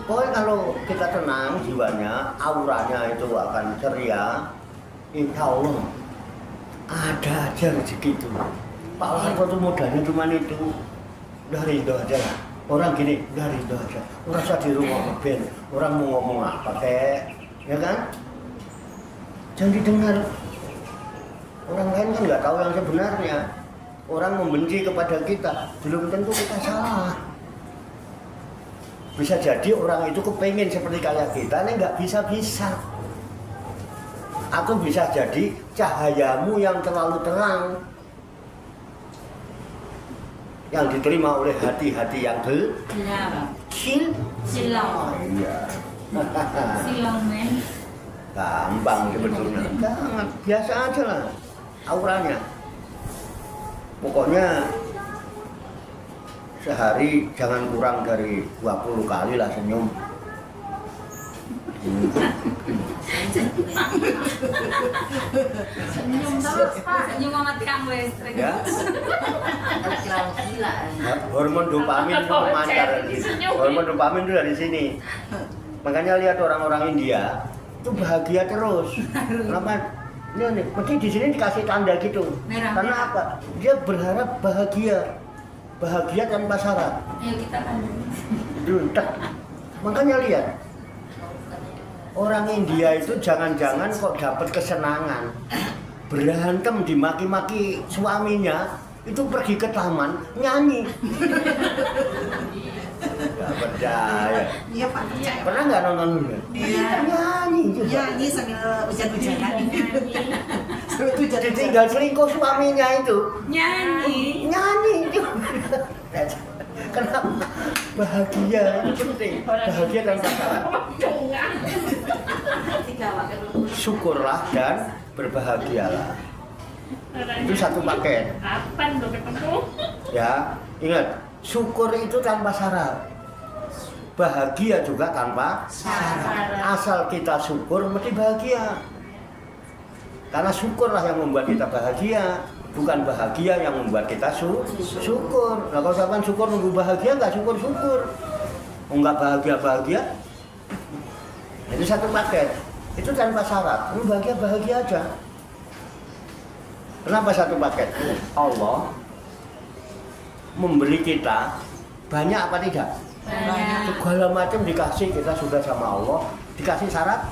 pokoknya kalau kita tenang jiwanya, auranya itu akan ceria, insya Allah ada aja rezeki itu. Pak Larko tuh modalnya cuma itu, udah ridho aja lah. Orang gini, udah ridho aja. Orang usah di rumah ngeband, orang mau ngomong apa kek, ya kan? Jangan didengar. Orang lain kan nggak tahu yang sebenarnya. Orang membenci kepada kita, belum tentu kita salah. Bisa jadi orang itu kepengen seperti kayak kita, ini nggak bisa-bisa. Atau bisa jadi cahayamu yang terlalu terang, yang diterima oleh hati-hati yang Gelap. Silau. Iya. Silau men. Gampang sebetulnya. Jangan, biasa aja lah auranya. Pokoknya sehari jangan kurang dari 20 kali lah senyum. Senyum terus Pak. Senyum mematikan listrik. Ya. Terlalu gila. Hormon dopamin itu memancar. Hormon dopamin itu dari sini. Makanya lihat orang-orang India itu bahagia terus. Kenapa? Ini mesti di sini dikasih tanda gitu. Karena apa? Dia berharap bahagia. Bahagia tanpa syarat. Ayo kita kan. Makanya lihat. Orang India itu jangan-jangan kok dapat kesenangan. Berantem dimaki-maki suaminya, itu pergi ke taman nyanyi. Gak percaya. Iya Pak. Pernah nggak nonton dulu? Iya. Nyanyi juga. Nyanyi sambil hujan-hujanan. Sambil hujan-hujanan. Ditinggal selingkuh suaminya itu. Nyanyi. Nyanyi juga. Kenapa? Bahagia itu penting. Bahagia tanpa syarat. Syukurlah dan berbahagialah. Itu satu paket. Kapan lo ketemu? Ya, ingat, syukur itu tanpa syarat. Bahagia juga tanpa syarat. Asal kita syukur mesti bahagia. Karena syukurlah yang membuat kita bahagia, bukan bahagia yang membuat kita syukur. Nah, kalau sampai syukur nunggu bahagia, nggak syukur-syukur. Nggak bahagia-bahagia. Itu satu paket. Itu tanpa syarat. Lu bahagia-bahagia aja. Kenapa satu paket? Allah memberi kita banyak apa tidak? Banyak. Segala macam dikasih, kita sudah sama Allah. Dikasih syarat?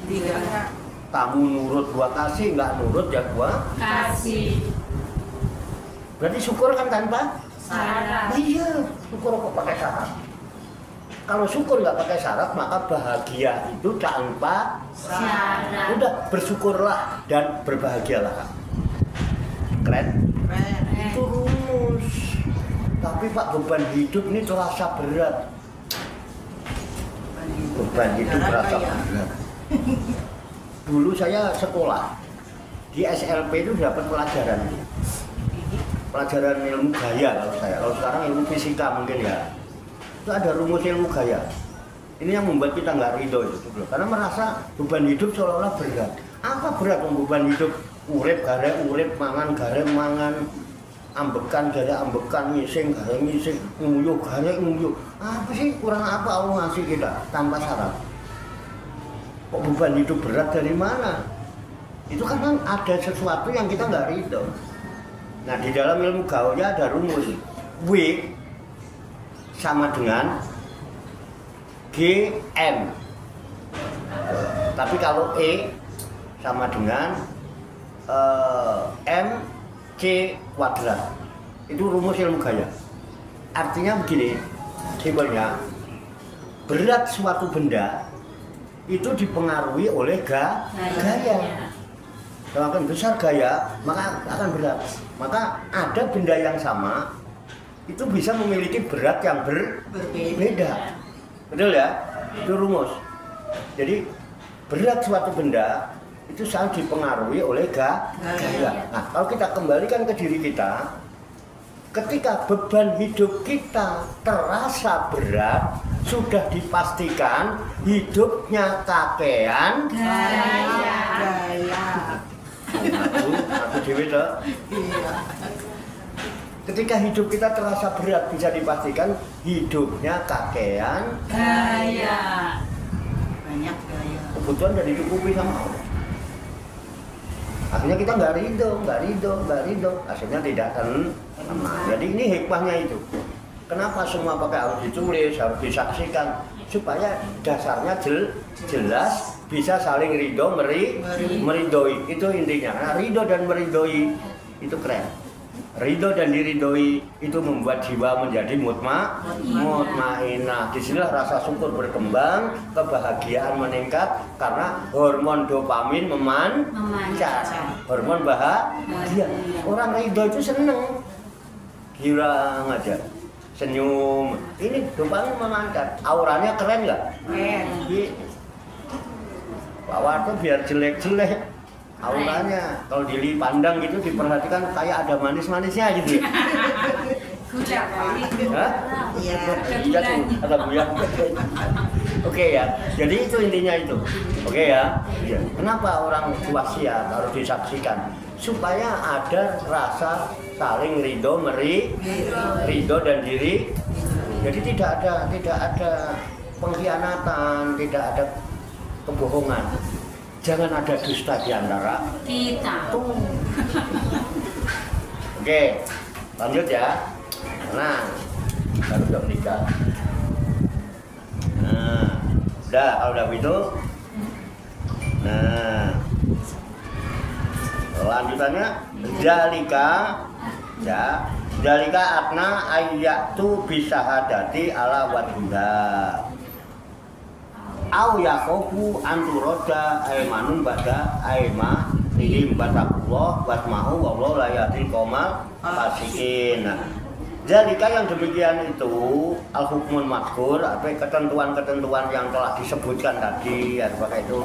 Tidak. Kamu nurut gua kasih, nggak nurut ya gua Kasih. berarti syukur kan tanpa Syarat. Nah, iya, syukur kok pakai syarat. Kalau syukur nggak pakai syarat, maka bahagia itu tanpa Syarat. udah bersyukurlah dan berbahagialah. Keren? Keren. Itu rumus. Tapi Pak, beban hidup ini terasa berat. Beban hidup terasa berat. Dulu saya sekolah di SLP itu dapat pelajaran ilmu gaya kalau saya. Kalau sekarang ilmu fisika mungkin ya. Itu ada rumus ilmu gaya. Ini yang membuat kita nggak ridho itu, karena merasa beban hidup seolah-olah berat. Apa berat beban hidup? Urip gare urip, mangan gare mangan, ambekan gare ambekan, ngising gare ngising, nguyuh gare nguyuh. Apa sih kurang apa Allah ngasih kita tanpa syarat? Kok beban hidup berat dari mana? Itu karena ada sesuatu yang kita nggak ridho. Nah, di dalam ilmu gaulnya ada rumus W sama dengan GM. Tapi kalau E sama dengan MC kuadrat. Itu rumus ilmu gaya. Artinya begini, simpelnya, berat suatu benda itu dipengaruhi oleh gaya. Semakin besar gaya, maka akan berat. Maka ada benda yang sama itu bisa memiliki berat yang berbeda. Betul ya? Itu rumus. Jadi berat suatu benda itu sangat dipengaruhi oleh gaya. Nah, kalau kita kembalikan ke diri kita, ketika beban hidup kita terasa berat, sudah dipastikan hidupnya kakean Gaya. Aku dewe toh. Iya. Ketika hidup kita terasa berat, bisa dipastikan hidupnya kakean Gaya. Banyak gaya. kebutuhan dari dicukupi sama Allah. Akhirnya kita nggak ridho. Akhirnya tidak tenang. Jadi ini hikmahnya itu. Kenapa semua pakai harus ditulis, harus disaksikan, supaya dasarnya jelas, bisa saling ridho, meridoi. Itu intinya. Nah, ridho dan meridoi itu keren. ridho dan diridhoi itu membuat jiwa menjadi mutmainah. Disinilah rasa syukur berkembang, kebahagiaan meningkat karena hormon dopamin memancar, hormon bahagia. Orang ridho itu seneng, girang aja, senyum. Ini dopamin memancar, auranya keren nggak? Keren. Pak Warto biar jelek-jelek auranya, kalau dipandang gitu diperhatikan kayak ada manis-manisnya gitu. Gula kali. Hah? Iya. Iya tuh, ada buaya. Oke ya, jadi itu intinya itu. Oke ya. Iya. Kenapa orang wasiat harus disaksikan? Supaya ada rasa saling ridho dan diri. Jadi tidak ada pengkhianatan, tidak ada kebohongan. Jangan ada dusta di antara Kita. Oke, lanjut ya. Nah, baru udah menikah. Nah, udah, kalau udah begitu. Nah, lanjutannya jalika adna ayyatu bisahadati ala wadhuda au yakobu anturoda aimanun bada aima lihim batakullah wasma'u wallahu layatil qomal fasikin. Jalika yang demikian itu al-hukmun madhkur, ketentuan-ketentuan yang telah disebutkan tadi, apakah itu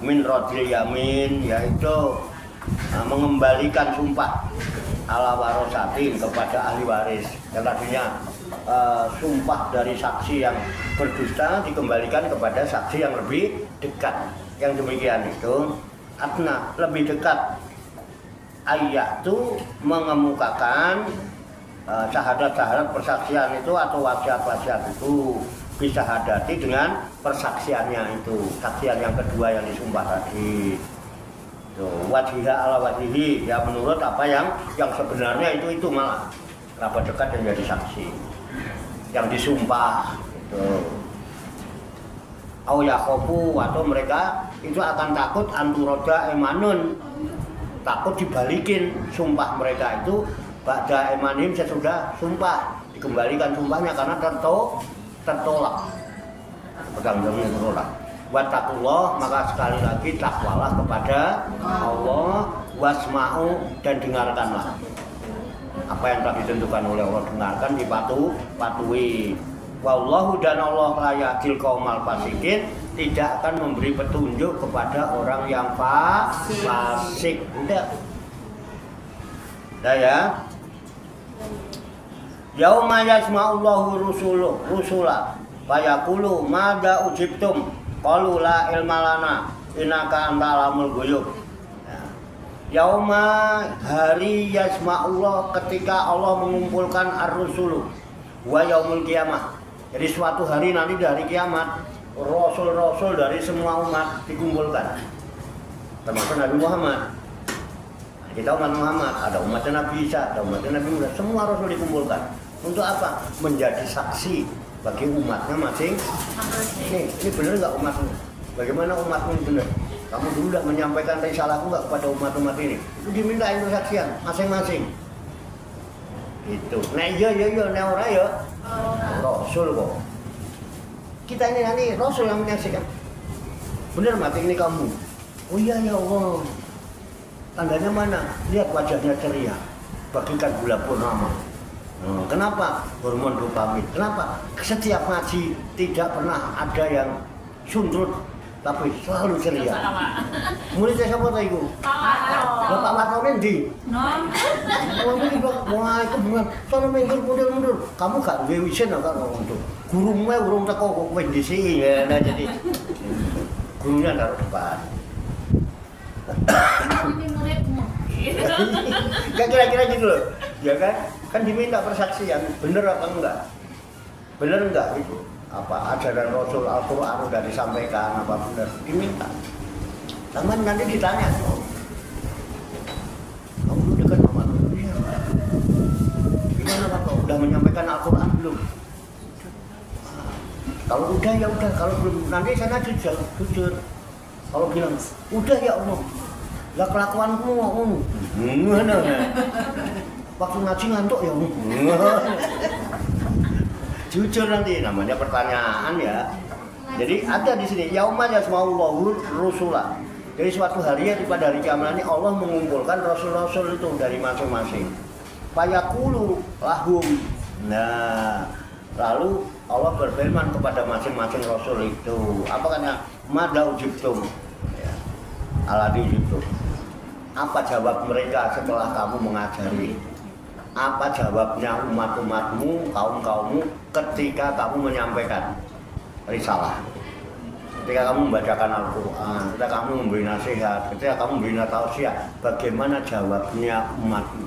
min rodil yamin, yaitu mengembalikan sumpah ala warosatin kepada ahli waris. Yang tadinya sumpah dari saksi yang berdusta dikembalikan kepada saksi yang lebih dekat. Yang demikian itu adna, lebih dekat. Ayat itu mengemukakan syahadat-syahadat persaksian itu atau wasiat-wasiat itu bisa hadati dengan persaksiannya itu, saksian yang kedua yang disumpah tadi. Wajhiha ala wajhihi, ya menurut apa yang sebenarnya itu malah kerabat dekat dan jadi saksi yang disumpah itu. Au yakhofu, atau mereka itu akan takut anturoda emanun, takut dibalikin sumpah mereka itu ba'da emanim, sesudah sumpah dikembalikan sumpahnya karena tertolak, pegang-pegangnya tertolak. Wattaqullah, maka sekali lagi takwalah kepada Allah, wasma'u, dan dengarkanlah apa yang telah ditentukan oleh Allah, dengarkan, dipatuhi. Wallahu, dan Allah la yahdil qaumal fasikin, tidak akan memberi petunjuk kepada orang yang fasik. Udah ya. Yauma yasma'ullahu rusula fayaqulu madza ujibtum qalu la ilma lana innaka anta alamul ghuyub. Yauma, hari yasma'ullah, ketika Allah mengumpulkan ar-rusulu wa yaumul qiyamah. Jadi suatu hari nanti dari kiamat, rasul-rasul dari semua umat dikumpulkan, termasuk Nabi Muhammad. Kita umat Muhammad, ada umatnya Nabi Isa, ada umatnya Nabi Musa, semua rasul dikumpulkan. Untuk apa? Menjadi saksi bagi umatnya masing. Ini benar nggak umatmu? Bagaimana umatmu benar? Kamu dulu udah menyampaikan risalahku nggak kepada umat-umat ini? Itu diminta kesaksian masing-masing. Itu. Nah iya, nah ora ya. Rasul kok. Kita ini nanti rasul yang menyaksikan. Benar mati ini kamu? Oh iya ya Allah. Tandanya mana? Lihat wajahnya ceria. Bagikan bulan purnama. Kenapa? Hormon dopamin. Kenapa? Setiap ngaji tidak pernah ada yang sundut, tapi selalu ceria. Muridnya siapa tadi itu? Bapak Warto nanti. Wah itu bukan. Soalnya mundur. Kamu gak ngewisin atau untuk gurumu urung teko kok kowe dhisiki ya. Nah jadi gurunya taruh depan. Ini muridmu. Gak kira-kira gitu loh. Ya kan diminta persaksian, bener apa enggak? Bener enggak itu? Apa ajaran Rasul Al-Quran udah disampaikan apa benar? Diminta. Sama nanti ditanya, kamu dekat sama Allah? Gimana Pak? Udah menyampaikan Al-Quran belum? Kalau udah ya udah, kalau belum nanti sana jujur. Kalau bilang udah ya Allah, lah kelakuanmu mana? waktu ngaji ngantuk ya. Jujur nanti namanya pertanyaan ya. Jadi ada di sini yauma yasma'ullahu rusula. Jadi suatu hari ya pada hari kiamat ini Allah mengumpulkan rasul-rasul itu dari masing-masing. Fayaqulu lahum. Nah, lalu Allah berfirman kepada masing-masing rasul itu, apa katanya? Mada ujibtum. Ya. Aladi ujibtum. Apa jawab mereka setelah kamu mengajari? Apa jawabnya umat-umatmu, kaum-kaummu ketika kamu menyampaikan risalah? Ketika kamu membacakan Al-Quran, ketika kamu memberi nasihat, ketika kamu memberi tausiah, bagaimana jawabnya umatmu?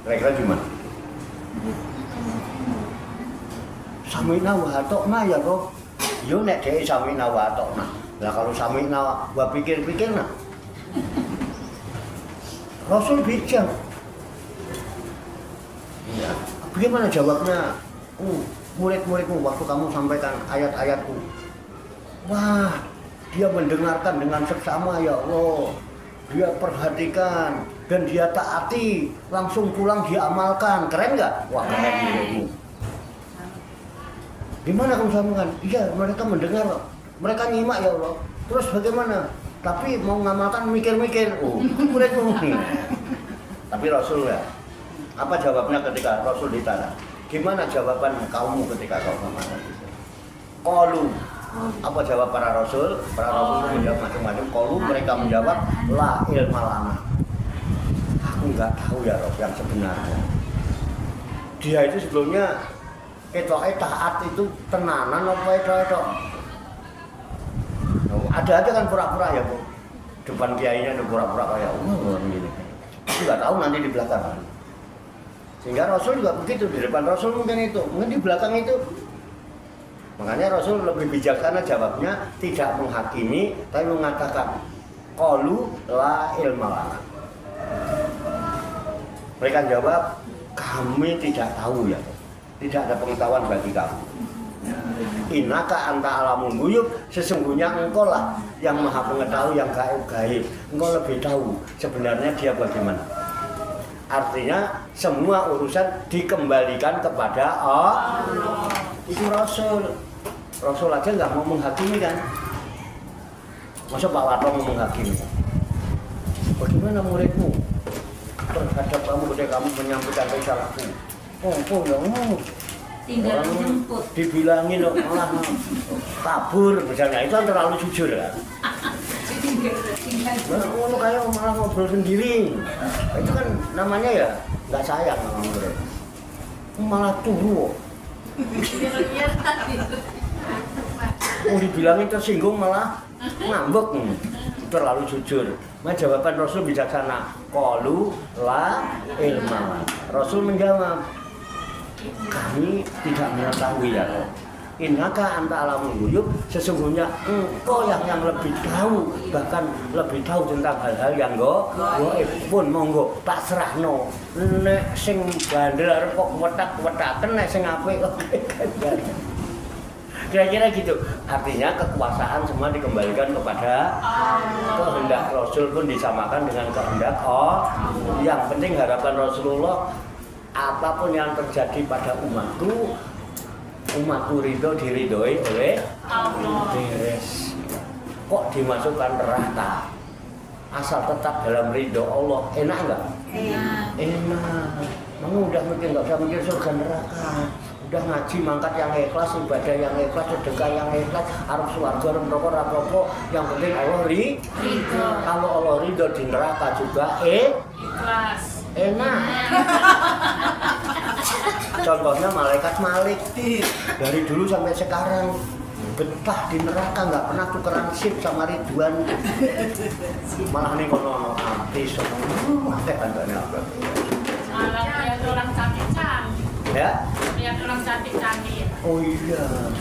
Kira-kira gimana? Samina wa atokna ya roh. Yo nek dhewe samina wa atokna. Lah kalau samina wa pikir-pikir nah. Rasul bijak. Ya, bagaimana jawabnya? Murid-muridmu waktu kamu sampaikan ayat-ayatku. Wah, dia mendengarkan dengan seksama ya Allah. Dia perhatikan dan dia taati, langsung pulang dia amalkan. Keren nggak? Wah, keren muridmu. Gimana kamu sampaikan? Iya, mereka mendengar, mereka nyimak ya Allah. Terus bagaimana? Tapi mau ngamalkan mikir-mikir. Oh, muridmu. Tapi Rasul ya. Apa jawabnya ketika Rasul ditanya? Gimana jawaban kaummu ketika kau ngamalkan? Qalu. Apa jawab para Rasul? Para Rasul itu menjawab macam-macam. Qalu, mereka menjawab la ilma lana. Aku nggak tahu ya Rob yang sebenarnya. Dia itu sebelumnya taat itu tenanan apa itu? Ada aja kan pura-pura ya Bu. Depan kiainya ada pura-pura kayak gini. Tapi nggak tahu nanti di belakang. Sehingga Rasul juga begitu, di depan Rasul mungkin itu, mungkin di belakang itu. Makanya Rasul lebih bijaksana jawabnya, tidak menghakimi, tapi mengatakan qalu la ilma lana. Mereka jawab, kami tidak tahu ya, tidak ada pengetahuan bagi kamu. Innaka anta alamul ghuyub, sesungguhnya engkau lah yang maha pengetahui yang gaib. Engkau lebih tahu sebenarnya dia bagaimana. Artinya semua urusan dikembalikan kepada Allah. Itu Rasul. Rasul aja nggak mau menghakimi kan? Masa Pak Wato mau menghakimi? Bagaimana muridmu terhadap kamu ketika kamu menyampaikan risalahku? Oh ya, tinggal menjemput. Dibilangin malah kabur misalnya, itu kan terlalu jujur kan? Ngono kayak malah ngobrol sendiri. Itu kan namanya ya nggak sayang sama murid. Malah turu. Mau dibilangin tersinggung malah ngambek. Terlalu jujur. Nah, jawaban Rasul bijaksana. Qalu la ilma. Rasul menjawab, kami tidak mengetahui ya. Innaka anta alamul ghuyub, sesungguhnya engkau yang lebih tahu, bahkan lebih tahu tentang hal-hal yang gaib. Pun monggo tak serahno. Nek sing bandel arep kok wetak-wetaken, nek sing apik kok kira-kira gitu. Artinya kekuasaan semua dikembalikan kepada Allah. Kehendak Rasul pun disamakan dengan kehendak Allah. Yang penting harapan Rasulullah, apapun yang terjadi pada umatku ridho diridhoi oleh Allah. Beres. Kok dimasukkan neraka? Asal tetap dalam ridho Allah, enak nggak? Enak. Kamu udah mikir, nggak usah mikir surga neraka. Udah ngaji mangkat yang ikhlas, ibadah yang ikhlas, sedekah yang ikhlas, arep swarga neraka ora apa-apa. Yang penting Allah ridho. Kalau Allah ridho di neraka juga Ikhlas. Enak. Contohnya malaikat Malik dari dulu sampai sekarang betah di neraka, nggak pernah tukeran sip sama Ridwan. Malah nih kono artis, pakai tandanya apa? Malah lihat orang cantik-cantik. Ya? Lihat orang cantik-cantik. Oh iya.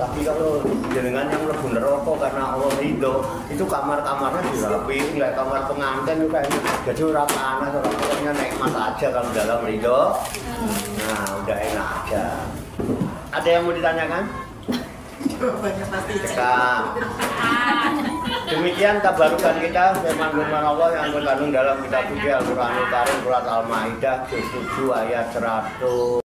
Tapi kalau jenengan yang lebih neraka karena Allah ridho, itu kamar-kamarnya dirapiin, kayak kamar pengantin juga ini. Jadi ora panas, ora pokoknya nikmat aja kalau dalam ridho. Nah, udah enak aja. Ada yang mau ditanyakan? Jawabannya pasti Cekak. Demikian tabarukan kita firman Allah yang terkandung dalam kitab suci Al-Qur'anul Karim surat Al-Maidah juz 7 ayat 100.